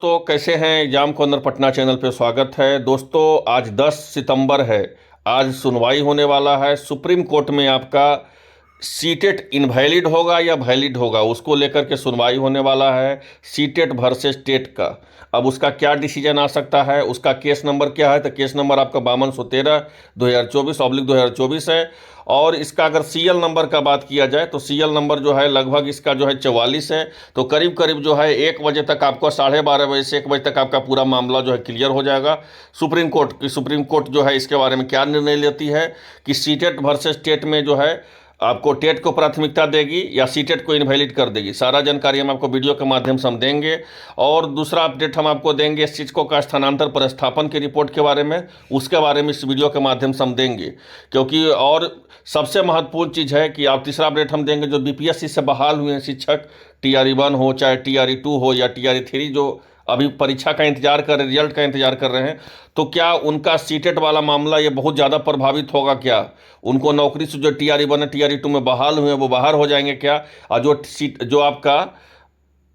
दोस्तों, कैसे हैं? एग्जाम कॉर्नर पटना चैनल पे स्वागत है। दोस्तों, आज 10 सितंबर है। आज सुनवाई होने वाला है सुप्रीम कोर्ट में। आपका सीटेट इनवैलिड होगा या वैलिड होगा, उसको लेकर के सुनवाई होने वाला है। सीटेट वर्सेस टेट का अब उसका क्या डिसीजन आ सकता है, उसका केस नंबर क्या है? तो केस नंबर आपका 5213/2024/2024 है। और इसका अगर सीएल नंबर का बात किया जाए तो सीएल नंबर जो है लगभग इसका जो है 44 है। तो करीब करीब जो है 1 बजे तक आपको, 12:30 बजे से 1 बजे तक आपका पूरा मामला जो है क्लियर हो जाएगा। सुप्रीम कोर्ट जो है इसके बारे में क्या निर्णय लेती है कि सीटेट वर्सेस टेट में जो है आपको टेट को प्राथमिकता देगी या सीटेट को इनवैलिड कर देगी, सारा जानकारी हम आपको वीडियो के माध्यम से हम देंगे। और दूसरा अपडेट हम आपको देंगे इस चीज़ को का स्थानांतर प्रस्थापन की रिपोर्ट के बारे में, उसके बारे में इस वीडियो के माध्यम से हम देंगे। क्योंकि और सबसे महत्वपूर्ण चीज़ है कि आप तीसरा अपडेट हम देंगे जो बीपीएससी से बहाल हुए हैं शिक्षक, TRE 1 हो चाहे TRE 2 हो या TRE 3, जो अभी परीक्षा का इंतजार कर रहे, रिजल्ट का इंतजार कर रहे हैं, तो क्या उनका सीटेट वाला मामला ये बहुत ज़्यादा प्रभावित होगा क्या? उनको नौकरी से जो TRE 1 या TRE 2 में बहाल हुए हैं वो बाहर हो जाएंगे क्या? और जो आपका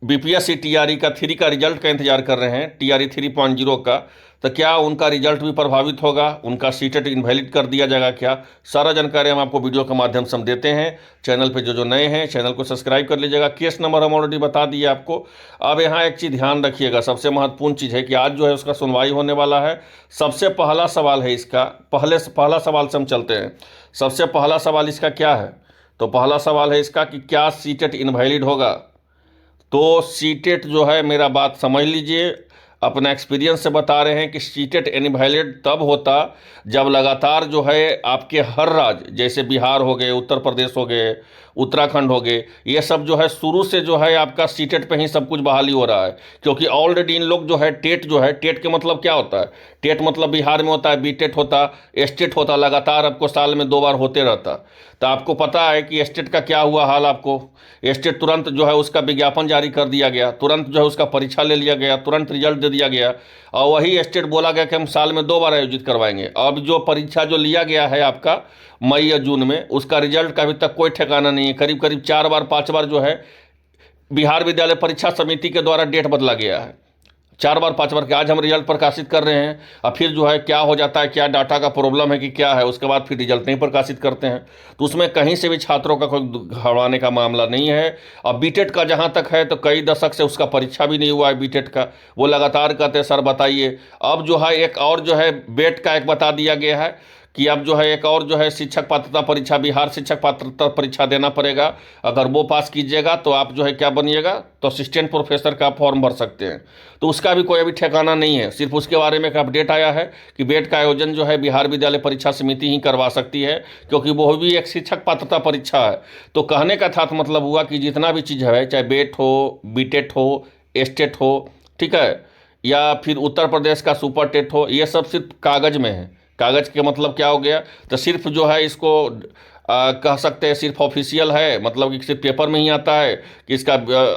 बीपीएससी TRE 3 का रिजल्ट का इंतजार कर रहे हैं, TRE 3.0 का, तो क्या उनका रिजल्ट भी प्रभावित होगा? उनका सीटेट इनवैलिड कर दिया जाएगा क्या? सारा जानकारी हम आपको वीडियो के माध्यम से हम देते हैं। चैनल पे जो नए हैं चैनल को सब्सक्राइब कर लीजिएगा। केस नंबर हम ऑलरेडी बता दिए आपको। अब यहाँ एक चीज़ ध्यान रखिएगा, सबसे महत्वपूर्ण चीज़ है कि आज जो है उसका सुनवाई होने वाला है। सबसे पहला सवाल है इसका, पहला सवाल से हम चलते हैं। सबसे पहला सवाल इसका क्या है? तो पहला सवाल है इसका कि क्या सीटेट इनवैलिड होगा? तो सीटेट जो है, मेरा बात समझ लीजिए, अपना एक्सपीरियंस से बता रहे हैं कि सीटेट इनवैलिड तब होता जब लगातार जो है आपके हर राज्य, जैसे बिहार हो गए, उत्तर प्रदेश हो गए, उत्तराखंड हो गए, ये सब जो है शुरू से जो है आपका सीटेट पे ही सब कुछ बहाली हो रहा है। क्योंकि ऑलरेडी इन लोग जो है टेट के मतलब क्या होता है? टेट मतलब बिहार में होता है बीटेट होता, स्टेट होता, लगातार आपको साल में 2 बार होते रहता। तो आपको पता है कि स्टेट का क्या हुआ हाल। आपको स्टेट तुरंत जो है उसका विज्ञापन जारी कर दिया गया, तुरंत जो है उसका परीक्षा ले लिया गया, तुरंत रिजल्ट दे दिया गया, और वही स्टेट बोला गया कि हम साल में 2 बार आयोजित करवाएंगे। अब जो परीक्षा जो लिया गया है आपका मई या जून में, उसका रिजल्ट का अभी तक कोई ठिकाना नहीं है। करीब करीब 4 बार 5 बार जो है बिहार विद्यालय परीक्षा समिति के द्वारा डेट बदला गया है। 4 बार 5 बार के आज हम रिजल्ट प्रकाशित कर रहे हैं, और फिर जो है क्या हो जाता है, क्या डाटा का प्रॉब्लम है कि क्या है, उसके बाद फिर रिजल्ट नहीं प्रकाशित करते हैं। तो उसमें कहीं से भी छात्रों का कोई घबराने का मामला नहीं है। और बीटेट का जहाँ तक है तो कई दशक से उसका परीक्षा भी नहीं हुआ है बीटेट का। वो लगातार कहते हैं सर बताइए। अब जो है एक और जो है बेट का एक बता दिया गया है कि अब जो है एक और जो है शिक्षक पात्रता परीक्षा, बिहार शिक्षक पात्रता परीक्षा देना पड़ेगा। अगर वो पास कीजिएगा तो आप जो है क्या बनिएगा, तो असिस्टेंट प्रोफेसर का फॉर्म भर सकते हैं। तो उसका भी कोई अभी ठिकाना नहीं है। सिर्फ उसके बारे में एक अपडेट आया है कि बेट का आयोजन जो है बिहार विद्यालय परीक्षा समिति ही करवा सकती है, क्योंकि वो भी एक शिक्षक पात्रता परीक्षा है। तो कहने का था मतलब हुआ कि जितना भी चीज़ है, चाहे बेट हो, बीटेट हो, स्टेट हो, ठीक है, या फिर उत्तर प्रदेश का सुपर टेट हो, ये सब सिर्फ कागज़ में है। कागज़ के मतलब क्या हो गया? तो सिर्फ जो है इसको कह सकते हैं सिर्फ ऑफिशियल है, मतलब कि सिर्फ पेपर में ही आता है कि इसका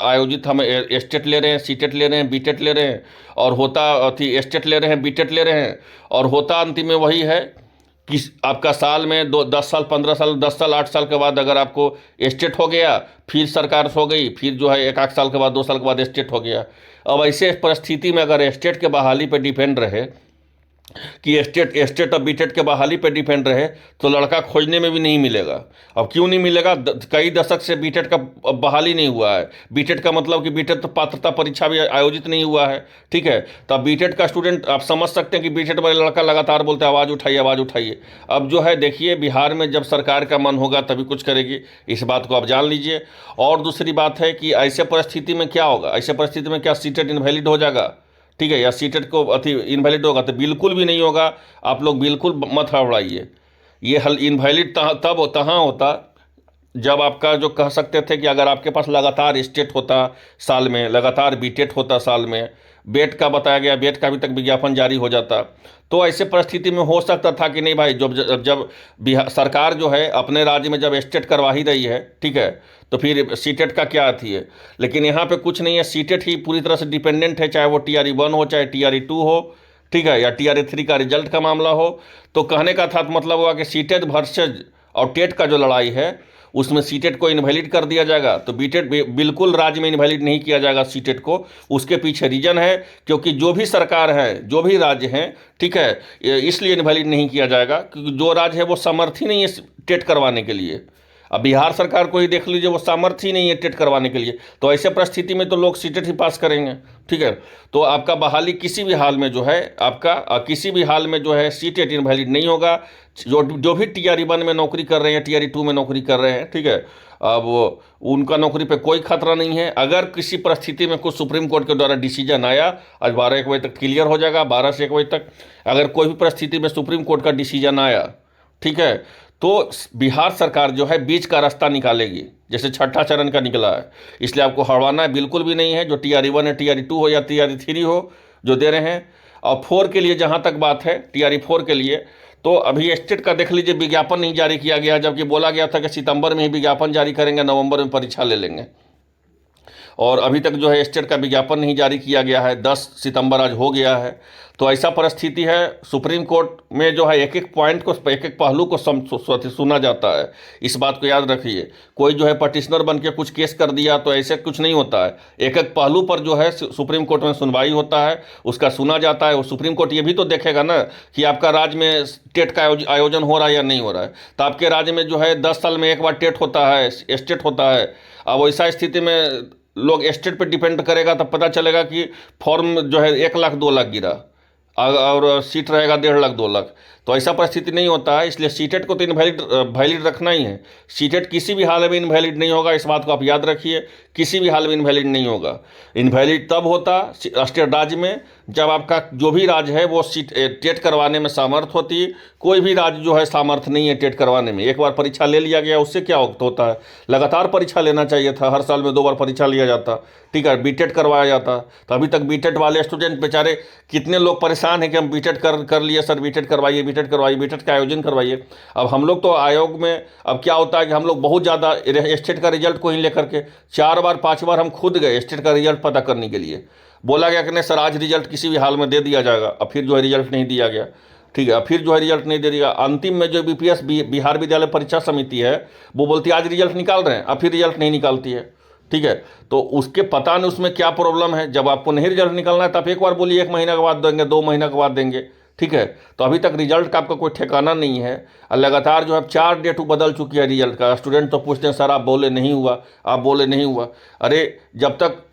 आयोजित हम स्टेट ले रहे हैं, सीटेट ले रहे हैं, बीटेट ले रहे हैं, और होता अथी स्टेट ले रहे हैं, बीटेट ले रहे हैं, और होता अंतिम में वही है कि आपका साल में 10 साल 15 साल 10 साल 8 साल के बाद अगर आपको स्टेट हो गया, फिर सरकार हो गई, फिर जो है 1 साल के बाद 2 साल के बाद स्टेट हो गया। अब ऐसे परिस्थिति में अगर स्टेट के बहाली पर डिपेंड रहे कि स्टेट और बीटेट के बहाली पर डिपेंड रहे, तो लड़का खोजने में भी नहीं मिलेगा। अब क्यों नहीं मिलेगा? कई दशक से बीटेट का बहाली नहीं हुआ है। बीटेट का मतलब कि बीटेट तो पात्रता परीक्षा भी आयोजित नहीं हुआ है, ठीक है। तो बीटेट का स्टूडेंट आप समझ सकते हैं कि बीटेट वाले लड़का लगातार बोलते हैं आवाज़ उठाइए, आवाज़ उठाइए। अब जो है देखिए, बिहार में जब सरकार का मन होगा तभी कुछ करेगी, इस बात को आप जान लीजिए। और दूसरी बात है कि ऐसे परिस्थिति में क्या होगा, ऐसे परिस्थिति में क्या सीटेट इनवैलिड हो जाएगा, ठीक है, या सीटेट को अति इनवैलिड होगा? तो बिल्कुल भी नहीं होगा। आप लोग बिल्कुल मत हड़बड़ाइए। ये हल इनवैलिड तब तहाँ होता जब आपका जो कह सकते थे कि अगर आपके पास लगातार स्टेट होता साल में, लगातार बीटेट होता साल में, बेट का बताया गया, बेट का अभी तक विज्ञापन जारी हो जाता, तो ऐसे परिस्थिति में हो सकता था कि नहीं भाई, जब बिहार सरकार जो है अपने राज्य में जब स्टेट करवा ही रही है, ठीक है, तो फिर सीटेट का क्या अथी है। लेकिन यहाँ पे कुछ नहीं है, सीटेट ही पूरी तरह से डिपेंडेंट है, चाहे वो TRE 1 हो चाहे TRE 2 हो, ठीक है, या TRE 3 का रिजल्ट का मामला हो। तो कहने का था मतलब हुआ कि सीटेट वर्सेज और टेट का जो लड़ाई है उसमें सीटेट को इनवैलिड कर दिया जाएगा। तो बीटेट बिल्कुल राज्य में इनवैलिड नहीं किया जाएगा सीटेट को। उसके पीछे रीजन है, क्योंकि जो भी सरकार है, जो भी राज्य हैं, ठीक है, इसलिए इनवैलिड नहीं किया जाएगा क्योंकि जो राज्य है वो समर्थ ही नहीं है टेट करवाने के लिए। अब बिहार सरकार को ही देख लीजिए, वो सामर्थ्य ही नहीं है टेट करवाने के लिए। तो ऐसे परिस्थिति में तो लोग सीटेट ही पास करेंगे, ठीक है। तो आपका बहाली किसी भी हाल में जो है, आपका किसी भी हाल में जो है सीटेट इनवैलिड नहीं होगा। जो भी टीआरई 1 में नौकरी कर रहे हैं, टीआरई 2 में नौकरी कर रहे हैं, ठीक है, अब उनका नौकरी पे कोई खतरा नहीं है। अगर किसी परिस्थिति में कुछ सुप्रीम कोर्ट के द्वारा डिसीजन आया, आज 12-1 बजे तक क्लियर हो जाएगा, 12 से 1 बजे तक अगर कोई भी परिस्थिति में सुप्रीम कोर्ट का डिसीजन आया, ठीक है, तो बिहार सरकार जो है बीच का रास्ता निकालेगी, जैसे छठा चरण का निकला है। इसलिए आपको हड़वाना बिल्कुल भी नहीं है। जो टीआरई 1 है, टीआरई 2 हो या टीआरई 3 हो, जो दे रहे हैं। और 4 के लिए जहाँ तक बात है, टीआरई 4 के लिए, तो अभी स्टेट का देख लीजिए, विज्ञापन नहीं जारी किया गया, जबकि बोला गया था कि सितंबर में ही विज्ञापन जारी करेंगे, नवंबर में परीक्षा ले लेंगे। और अभी तक जो है स्टेट का विज्ञापन नहीं जारी किया गया है। 10 सितंबर आज हो गया है। तो ऐसा परिस्थिति है, सुप्रीम कोर्ट में जो है एक एक पॉइंट को, एक एक पहलू को सुना जाता है। इस बात को याद रखिए। कोई जो है पटिशनर बन के कुछ केस कर दिया तो ऐसे कुछ नहीं होता है। एक एक पहलू पर जो है सुप्रीम कोर्ट में सुनवाई होता है, उसका सुना जाता है। और सुप्रीम कोर्ट ये भी तो देखेगा ना कि आपका राज्य में टेट का आयोजन हो रहा है या नहीं हो रहा है। तो आपके राज्य में जो है 10 साल में एक बार टेट होता है, स्टेट होता है। अब ऐसा स्थिति में लोग स्टेट पे डिपेंड करेगा, तब पता चलेगा कि फॉर्म जो है 1 लाख 2 लाख गिरा और सीट रहेगा 1.5 लाख 2 लाख। तो ऐसा परिस्थिति नहीं होता है। इसलिए सीटेट को तो वैलिड रखना ही है। सीटेट किसी भी हाल में इनवैलिड नहीं होगा, इस बात को आप याद रखिए। किसी भी हाल में इनवैलिड नहीं होगा। इनवैलिड तब होता स्टेट राज्य में जब आपका जो भी राज्य है वो टेट करवाने में सामर्थ होती है। कोई भी राज्य जो है सामर्थ नहीं है टेट करवाने में। एक बार परीक्षा ले लिया गया, उससे क्या होता है, लगातार परीक्षा लेना चाहिए था। हर साल में 2 बार परीक्षा लिया जाता, ठीक है, बीटेट करवाया जाता। तो अभी तक बीटेट वाले स्टूडेंट बेचारे कितने लोग परेशान हैं कि हम बीटेट कर लिए सर, बीटेट करवाइए, बीटेट करवाइए, बीटेट का आयोजन करवाइए। अब हम लोग तो आयोग में अब क्या होता है कि हम लोग बहुत ज़्यादा स्टेट का रिजल्ट को ही लेकर के 4 बार 5 बार हम खुद गए स्टेट का रिजल्ट पता करने के लिए। बोला गया कि नहीं सर, आज रिजल्ट किसी भी हाल में दे दिया जाएगा। अब फिर जो है रिजल्ट नहीं दिया गया, ठीक है, फिर जो है रिजल्ट नहीं दे दिया। अंतिम में जो बीपीएस बिहार विद्यालय परीक्षा समिति है वो बोलती है आज रिजल्ट निकाल रहे हैं, अब फिर रिजल्ट नहीं निकालती है, ठीक है। तो उसके पता नहीं उसमें क्या प्रॉब्लम है। जब आपको नहीं रिजल्ट निकलना है तो आप एक बार बोलिए 1 महीना के बाद देंगे, 2 महीना के बाद देंगे, ठीक है। तो अभी तक रिजल्ट का आपका कोई ठिकाना नहीं है। और लगातार जो है 4 डेट बदल चुकी है रिजल्ट का। स्टूडेंट तो पूछते हैं सर आप बोले नहीं हुआ, आप बोले नहीं हुआ। अरे जब तक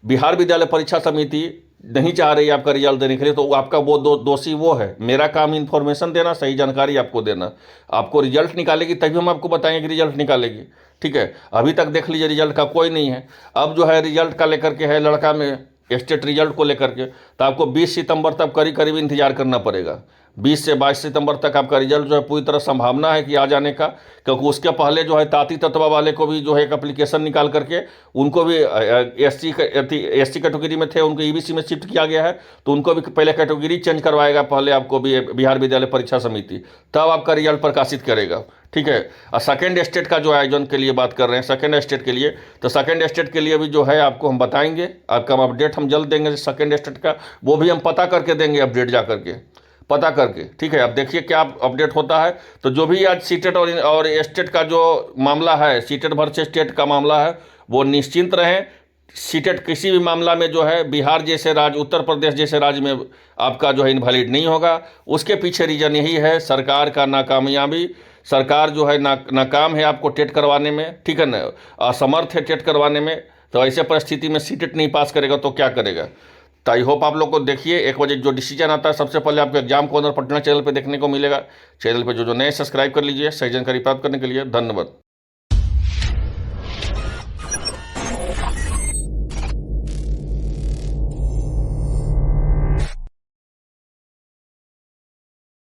बिहार विद्यालय परीक्षा समिति नहीं चाह रही आपका रिजल्ट देने के लिए, तो आपका वो दोषी वो है। मेरा काम इन्फॉर्मेशन देना, सही जानकारी आपको देना। आपको रिजल्ट निकालेगी तभी हम आपको बताएंगे कि रिजल्ट निकालेगी, ठीक है। अभी तक देख लीजिए रिजल्ट का कोई नहीं है। अब जो है रिजल्ट का लेकर के है लड़का में स्टेट रिजल्ट को लेकर के, तो आपको 20 सितंबर तक करीब इंतजार करना पड़ेगा। 20 से 22 सितंबर तक आपका रिजल्ट जो है पूरी तरह संभावना है कि आ जाने का। क्योंकि उसके पहले जो है ताती तत्वा वाले को भी जो है एक एप्लीकेशन निकाल करके उनको भी एससी कैटेगरी में थे, उनको ईबीसी में शिफ्ट किया गया है। तो उनको भी पहले कैटेगरी चेंज करवाएगा पहले आपको भी बिहार विद्यालय परीक्षा समिति, तब आपका रिजल्ट प्रकाशित करेगा, ठीक है। और सेकेंड स्टेट का जो आयोजन के लिए बात कर रहे हैं, सेकेंड स्टेट के लिए, तो सेकेंड स्टेट के लिए भी जो है आपको हम बताएंगे। आपका अपडेट हम जल्द देंगे सेकेंड स्टेट का, वो भी हम पता करके देंगे, अपडेट जा करके पता करके, ठीक है। अब देखिए क्या अपडेट होता है। तो जो भी आज सीटेट और स्टेट का जो मामला है, सीटेट वर्सेस स्टेट का मामला है, वो निश्चिंत रहें। सीटेट किसी भी मामला में जो है बिहार जैसे राज्य, उत्तर प्रदेश जैसे राज्य में आपका जो है इनवैलिड नहीं होगा। उसके पीछे रीजन यही है, सरकार का नाकामयाबी। सरकार जो है नाकाम है आपको टेट करवाने में, ठीक है ना, असमर्थ है टेट करवाने में। तो ऐसे परिस्थिति में सीटेट नहीं पास करेगा तो क्या करेगा। तो आई होप आप लोग को देखिए 1 बजे जो डिसीजन आता है सबसे पहले आपको एग्जाम कॉर्नर पटना चैनल पे देखने को मिलेगा। चैनल पे जो नए सब्सक्राइब कर लीजिए सही जानकारी प्राप्त करने के लिए। धन्यवाद।